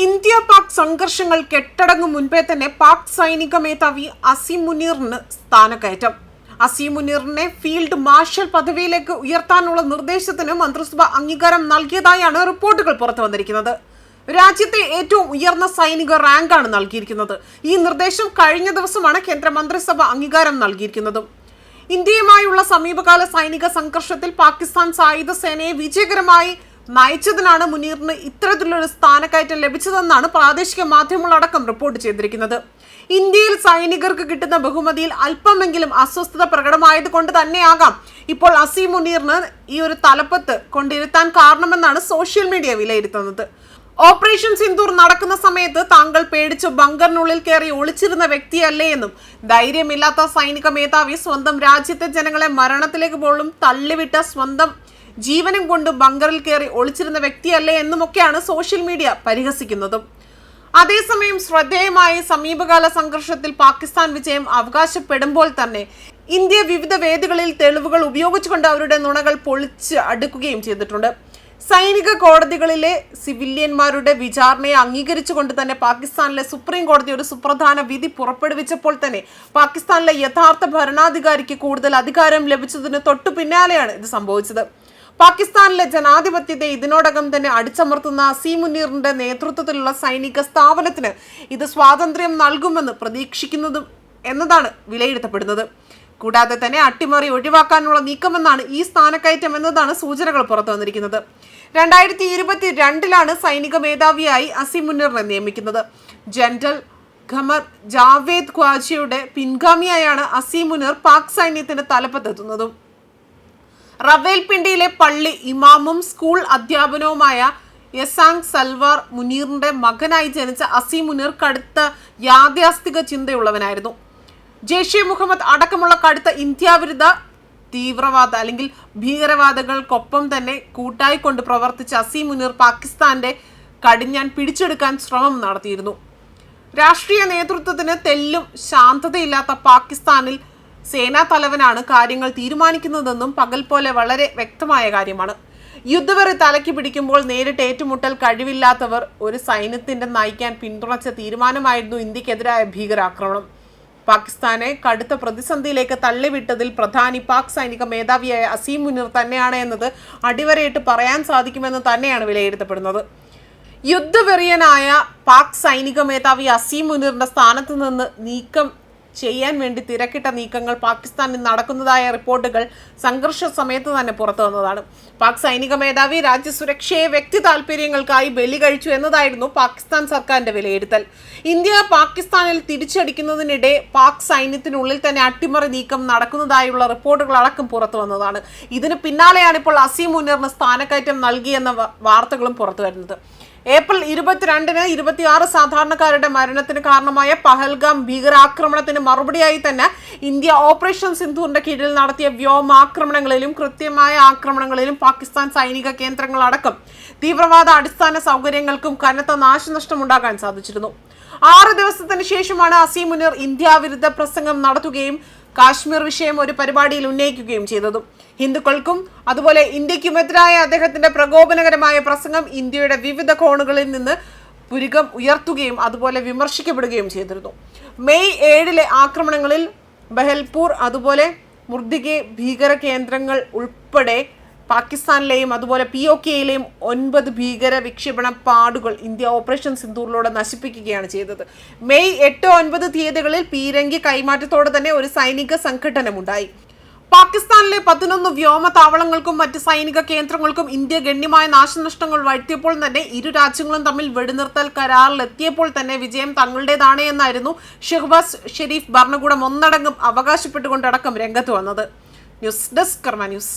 India Pak സംഘർഷങ്ങൾ കെട്ടടങ്ങും മുൻപേ തന്നെ പാക് സൈനിക മേധാവി അസീം മുനീറിന് സ്ഥാനക്കയറ്റം. അസീം മുനീറിനെ ഫീൽഡ് മാർഷൽ പദവിയിലേക്ക് ഉയർത്താനുള്ള നിർദ്ദേശത്തിന് മന്ത്രിസഭ അംഗീകാരം നൽകിയതായാണ് റിപ്പോർട്ടുകൾ പുറത്തു വന്നിരിക്കുന്നത്. രാജ്യത്തെ ഏറ്റവും ഉയർന്ന സൈനിക റാങ്കാണ് നൽകിയിരിക്കുന്നത്. ഈ നിർദ്ദേശം കഴിഞ്ഞ ദിവസമാണ് കേന്ദ്ര മന്ത്രിസഭ അംഗീകാരം നൽകിയിരിക്കുന്നത്. ഇന്ത്യയുമായുള്ള സമീപകാല സൈനിക സംഘർഷത്തിൽ പാകിസ്ഥാൻ സായുധ സേനയെ വിജയകരമായി നയിച്ചതിനാണ് മുനീറിന് ഇത്തരത്തിലൊരു സ്ഥാനക്കയറ്റം ലഭിച്ചതെന്നാണ് പ്രാദേശിക മാധ്യമങ്ങളടക്കം റിപ്പോർട്ട് ചെയ്തിരിക്കുന്നത്. ഇന്ത്യയിൽ സൈനികർക്ക് കിട്ടുന്ന ബഹുമതിയിൽ അല്പമെങ്കിലും അസ്വസ്ഥത പ്രകടമായത് കൊണ്ട് തന്നെയാകാം ഇപ്പോൾ അസീം മുനീറിന് ഈ ഒരു തലപ്പത്ത് കൊണ്ടിരുത്താൻ കാരണമെന്നാണ് സോഷ്യൽ മീഡിയ വിലയിരുത്തുന്നത്. ഓപ്പറേഷൻ സിന്ദൂർ നടക്കുന്ന സമയത്ത് താങ്കൾ പേടിച്ച് ബങ്കറിനുള്ളിൽ കയറി ഒളിച്ചിരുന്ന വ്യക്തിയല്ലേ എന്നും ധൈര്യമില്ലാത്ത സൈനിക മേധാവി സ്വന്തം രാജ്യത്തെ ജനങ്ങളെ മരണത്തിലേക്ക് പോലും തള്ളിവിട്ട സ്വന്തം ജീവനും കൊണ്ട് ബങ്കറിൽ കയറി ഒളിച്ചിരുന്ന വ്യക്തിയല്ലേ എന്നുമൊക്കെയാണ് സോഷ്യൽ മീഡിയ പരിഹസിക്കുന്നതും. അതേസമയം ശ്രദ്ധേയമായ സമീപകാല സംഘർഷത്തിൽ പാകിസ്ഥാൻ വിജയം അവകാശപ്പെടുമ്പോൾ തന്നെ ഇന്ത്യ വിവിധ വേദികളിൽ തെളിവുകൾ ഉപയോഗിച്ചുകൊണ്ട് അവരുടെ നുണകൾ പൊളിച്ച് അടുക്കുകയും ചെയ്തിട്ടുണ്ട്. സൈനിക കോടതികളിലെ സിവിലിയന്മാരുടെ വിചാരണയെ അംഗീകരിച്ചുകൊണ്ട് തന്നെ പാകിസ്ഥാനിലെ സുപ്രീം കോടതി ഒരു സുപ്രധാന വിധി പുറപ്പെടുവിച്ചപ്പോൾ തന്നെ പാകിസ്ഥാനിലെ യഥാർത്ഥ ഭരണാധികാരിക്ക് കൂടുതൽ അധികാരം ലഭിച്ചതിന് തൊട്ടു പിന്നാലെയാണ് ഇത് സംഭവിച്ചത്. പാകിസ്ഥാനിലെ ജനാധിപത്യത്തെ ഇതിനോടകം തന്നെ അടിച്ചമർത്തുന്ന അസീം മുനീറിന്റെ നേതൃത്വത്തിലുള്ള സൈനിക സ്ഥാപനത്തിന് ഇത് സ്വാതന്ത്ര്യം നൽകുമെന്ന് പ്രതീക്ഷിക്കുന്നതും എന്നതാണ് വിലയിരുത്തപ്പെടുന്നത്. കൂടാതെ തന്നെ അട്ടിമറി ഒഴിവാക്കാനുള്ള നീക്കമെന്നാണ് ഈ സ്ഥാനക്കയറ്റം എന്നതാണ് സൂചനകൾ പുറത്തു വന്നിരിക്കുന്നത്. 2022 സൈനിക മേധാവിയായി അസീം മുനീറിനെ നിയമിക്കുന്നത്. ജനറൽ ഖമർ ജാവേദ് ഖ്വാജയുടെ പിൻഗാമിയായാണ് അസീം മുനീർ പാക് സൈന്യത്തിന്റെ തലപ്പത്തെത്തുന്നതും. റവേൽപിണ്ടിയിലെ പള്ളി ഇമാമും സ്കൂൾ അധ്യാപനവുമായ യസാങ് സൽവാർ മുനീറിന്റെ മകനായി ജനിച്ച അസീം മുനീർ കടുത്ത യാഥാസ്ഥിക ചിന്തയുള്ളവനായിരുന്നു. ജെയ്ഷെ മുഹമ്മദ് അടക്കമുള്ള കടുത്ത ഇന്ത്യാവിരുദ്ധ തീവ്രവാദ അല്ലെങ്കിൽ ഭീകരവാദികൾക്കൊപ്പം തന്നെ കൂട്ടായി കൊണ്ട് പ്രവർത്തിച്ച അസീം മുനീർ പാകിസ്ഥാന്റെ കടിഞ്ഞാൻ പിടിച്ചെടുക്കാൻ ശ്രമം നടത്തിയിരുന്നു. രാഷ്ട്രീയ നേതൃത്വത്തിന് തെല്ലും ശാന്തതയില്ലാത്ത പാകിസ്ഥാനിൽ സേനാ തലവനാണ് കാര്യങ്ങൾ തീരുമാനിക്കുന്നതെന്നും പകൽ പോലെ വളരെ വ്യക്തമായ കാര്യമാണ്. യുദ്ധവെറി തലയ്ക്ക് പിടിക്കുമ്പോൾ നേരിട്ട് ഏറ്റുമുട്ടൽ കഴിവില്ലാത്തവർ ഒരു സൈന്യത്തിന്റെ നയിക്കാൻ പിന്തുണച്ച തീരുമാനമായിരുന്നു ഇന്ത്യക്കെതിരായ ഭീകരാക്രമണം. പാകിസ്ഥാനെ കടുത്ത പ്രതിസന്ധിയിലേക്ക് തള്ളിവിട്ടതിൽ പ്രധാനി പാക് സൈനിക മേധാവിയായ അസീം മുനീർ തന്നെയാണ് എന്നത് അടിവരയിട്ട് പറയാൻ സാധിക്കുമെന്ന് തന്നെയാണ് വിലയിരുത്തപ്പെടുന്നത്. യുദ്ധവെറിയനായ പാക് സൈനിക മേധാവി അസീം മുനീറിന്റെ സ്ഥാനത്ത് നിന്ന് നീക്കം ചെയ്യാൻ വേണ്ടി തിരക്കിട്ട നീക്കങ്ങൾ പാകിസ്ഥാനിൽ നടക്കുന്നതായ റിപ്പോർട്ടുകൾ സംഘർഷ സമയത്ത് തന്നെ പുറത്തു വന്നതാണ്. പാക് സൈനിക മേധാവി രാജ്യസുരക്ഷയെ വ്യക്തി താല്പര്യങ്ങൾക്കായി ബലി കഴിച്ചു എന്നതായിരുന്നു പാകിസ്ഥാൻ സർക്കാരിന്റെ വിലയിരുത്തൽ. ഇന്ത്യ പാകിസ്ഥാനിൽ തിരിച്ചടിക്കുന്നതിനിടെ പാക് സൈന്യത്തിനുള്ളിൽ തന്നെ അട്ടിമറി നീക്കം നടക്കുന്നതായുള്ള റിപ്പോർട്ടുകളടക്കം പുറത്തു വന്നതാണ്. ഇതിന് പിന്നാലെയാണ് ഇപ്പോൾ അസീം മുനീറിന് സ്ഥാനക്കയറ്റം നൽകിയെന്ന വാർത്തകളും പുറത്തു വരുന്നത്. ഏപ്രിൽ 22-ന് 26 സാധാരണക്കാരുടെ മരണത്തിന് കാരണമായ പഹൽഗാം ഭീകരാക്രമണത്തിന് മറുപടിയായി തന്നെ ഇന്ത്യ ഓപ്പറേഷൻ സിന്ധൂറിന്റെ കീഴിൽ നടത്തിയ വ്യോമാക്രമണങ്ങളിലും കൃത്യമായ ആക്രമണങ്ങളിലും പാകിസ്ഥാൻ സൈനിക കേന്ദ്രങ്ങളടക്കം തീവ്രവാദ അടിസ്ഥാന സൗകര്യങ്ങൾക്കും കനത്ത നാശനഷ്ടമുണ്ടാക്കാൻ സാധിച്ചിരുന്നു. 6 ദിവസത്തിന് ശേഷമാണ് അസീം മുനീർ ഇന്ത്യ വിരുദ്ധ പ്രസംഗം നടത്തുകയും കാശ്മീർ വിഷയം ഒരു പരിപാടിയിൽ ഉന്നയിക്കുകയും ചെയ്തതും. ഹിന്ദുക്കൾക്കും അതുപോലെ ഇന്ത്യക്കുമെതിരായ അദ്ദേഹത്തിന്റെ പ്രകോപനകരമായ പ്രസംഗം ഇന്ത്യയുടെ വിവിധ കോണുകളിൽ നിന്ന് പുരികം ഉയർത്തുകയും അതുപോലെ വിമർശിക്കപ്പെടുകയും ചെയ്തിരുന്നു. മെയ് 7 ആക്രമണങ്ങളിൽ ബഹൽപൂർ അതുപോലെ മുർദിഗെ ഭീകര കേന്ദ്രങ്ങൾ ഉൾപ്പെടെ പാകിസ്ഥാനിലെയും അതുപോലെ POKയിലെയും 9 ഭീകര വിക്ഷേപണ പാടുകൾ ഇന്ത്യ ഓപ്പറേഷൻ സിന്ദൂറിലൂടെ നശിപ്പിക്കുകയാണ് ചെയ്തത്. മെയ് 8-9 തീയതികളിൽ പീരങ്കി കൈമാറ്റത്തോടെ തന്നെ ഒരു സൈനിക സംഘടനമുണ്ടായി. പാകിസ്ഥാനിലെ 11 വ്യോമ താവളങ്ങൾക്കും മറ്റ് സൈനിക കേന്ദ്രങ്ങൾക്കും ഇന്ത്യ ഗണ്യമായ നാശനഷ്ടങ്ങൾ വരുത്തിയപ്പോൾ തന്നെ ഇരു രാജ്യങ്ങളും തമ്മിൽ വെടിനിർത്തൽ കരാറിലെത്തിയപ്പോൾ തന്നെ വിജയം തങ്ങളുടേതാണ് എന്നായിരുന്നു ഷഹബാസ് ഷെരീഫ് ഭരണകൂടം ഒന്നടങ്കം അവകാശപ്പെട്ടുകൊണ്ടടക്കം രംഗത്ത് വന്നത്. ന്യൂസ് ഡെസ്ക് കർമ്മ ന്യൂസ്.